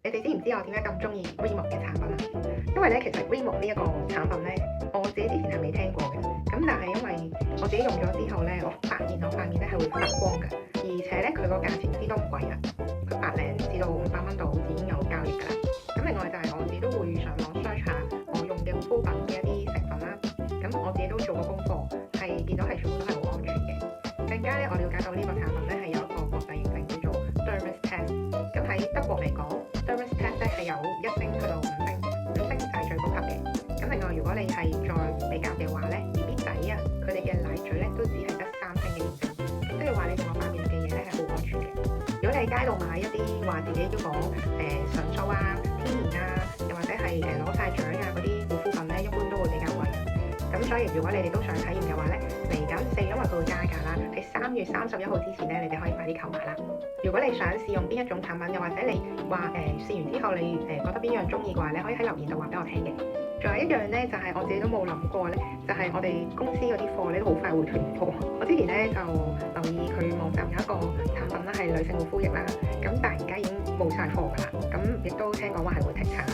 你哋知唔知我點解咁中意 Rimmel 嘅產品啊？因為咧，其實 Rimmel 呢一個產品咧，我自己之前係未聽過嘅。咁但係因為我自己用咗之後咧，我發現我塊面咧係會發光嘅，而且咧佢個價錢啲都唔貴啊，佢百零至到500蚊度已經有交易㗎啦。咁另外就係我自己都會上網 search 下我用嘅護膚品嘅一啲成分啦。咁我自己都做過功課，係見到係全部都係好安全嘅。更加咧，我了解到呢個產品咧係有一個國際認證叫做 Dermis Test。咁喺德國嚟講，Dermis Test 咧係有1星去到5星，5星就係最高級嘅。咁另外，如果你係再比較嘅話咧，BB 仔啊，佢哋嘅奶嘴咧都只係得3星嘅認證，即係話你同我塊面嘅嘢咧係好安全嘅。如果你喺街度買一啲話自己標榜純素啊、天然啊，又或者係攞晒獎啊嗰啲護膚品咧，一般都會比較貴。咁所以如果你哋都想體驗嘅話咧，嚟緊因為佢會加價啦，喺3月31號之前咧，你哋可以快啲購買啦。如果你想試用邊一種產品，又或者你話試完之後你覺得邊樣中意嘅話，你可以喺留言度話俾我聽嘅。仲有一樣咧，就係我自己都冇諗過咧，就係我哋公司嗰啲貨咧都好快會斷貨。我之前咧就留意佢網站有一個產品啦，係女性護膚液啦，咁但係而家已經冇晒貨㗎啦，咁亦都聽講話係會停產。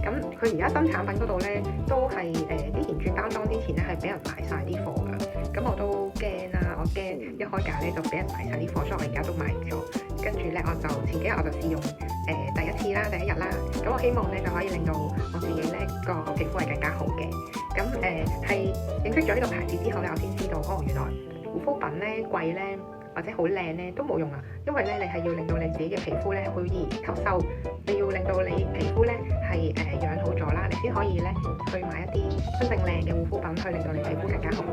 咁佢而家新產品嗰度咧都係之前轉包裝之前咧係俾人買晒啲貨㗎，咁我都驚啦，我驚一開價咧就俾人買晒啲貨，所以我而家都買唔咗。跟住咧我就前幾日我就試用第一次啦，第一日啦，咁我希望咧就可以令到我自己咧個皮膚係更加好嘅。咁係認識咗呢個牌子之後咧，我先知道原來護膚品咧貴咧或者好靚咧都冇用啊，因為咧你係要令到你自己嘅皮膚咧好易吸收，你要令到你皮膚咧係養好咗啦，你先可以咧去買一啲真正靚嘅護膚品去令到你皮膚更加好。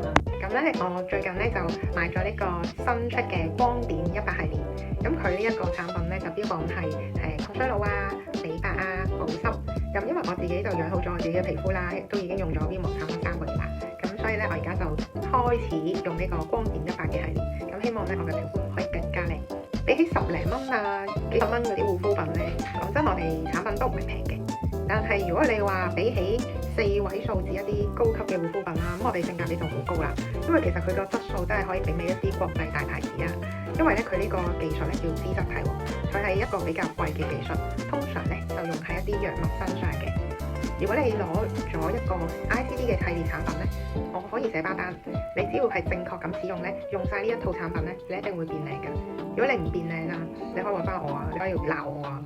咁咧我最近咧就買咗呢個新出嘅光點100系列，咁佢呢一個產品咧就標榜係抗衰老啊、美白啊、保濕。咁因為我自己就養好咗我自己嘅皮膚啦，都已經用咗 Rimmel 產品3個月啦，咁所以咧我而家就開始用呢個光點100嘅系列，咁希望咧我嘅皮膚可以更加靚。比起10零蚊啊、幾十蚊嗰啲護膚品咧，講真我哋產品都唔係平嘅。但係如果你話比起4位數字一啲高級嘅護膚品啦，咁我哋性價比就好高啦，因為其實佢個質素真係可以媲美一啲國際大牌子啊。因為咧佢呢個技術咧叫脂質體喎，佢係一個比較貴嘅技術，通常咧就用喺一啲藥物身上嘅。如果你攞咗一個 ICD 嘅系列產品咧，我可以寫包單，你只要係正確咁使用咧，用晒呢一套產品咧，你一定會變靚嘅。如果你唔變靚啊，你可以揾翻我啊，你可以鬧我啊。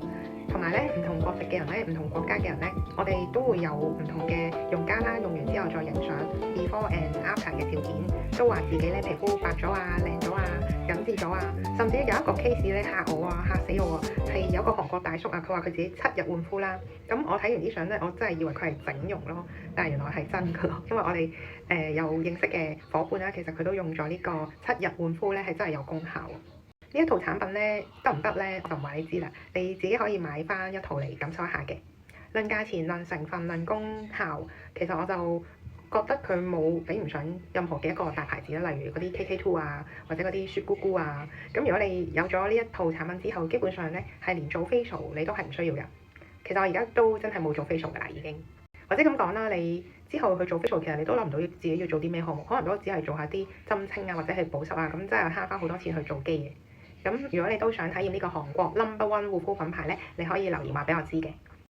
同埋咧，唔同國籍嘅人咧，唔同國家嘅人咧，我哋都會有唔同嘅用家啦，用完之後再影相 before and after 嘅照片，都話自己咧皮膚白咗啊、靚咗啊、緊緻咗啊，甚至有一個 case 咧嚇我啊、嚇死我啊，係有個韓國大叔啊，佢話佢自己7日換膚啦，咁我睇完啲相咧，我真係以為佢係整容咯，但係原來係真㗎咯，因為我哋有認識嘅伙伴啦，其實佢都用咗呢個7日換膚咧，係真係有功效。呢一套產品咧得唔得咧？我就唔話你知啦，你自己可以買翻一套嚟感受一下嘅。論價錢、論成分、論功效，其實我就覺得佢冇比唔上任何嘅一個大牌子啦，例如嗰啲 KK2 啊，或者嗰啲雪姑姑啊。咁如果你有咗呢一套產品之後，基本上咧係連做 facial 你都係唔需要嘅。其實我而家都真係冇做 facial 㗎啦，已經。或者咁講啦，你之後去做 facial，其實你都諗唔到自己要做啲咩項目，可能都只係做下啲針清啊，或者係保濕啊，咁真係慳翻好多錢去做機嘅。咁如果你都想體驗呢個韓國 No.1 護膚品牌咧，你可以留言話俾我知嘅。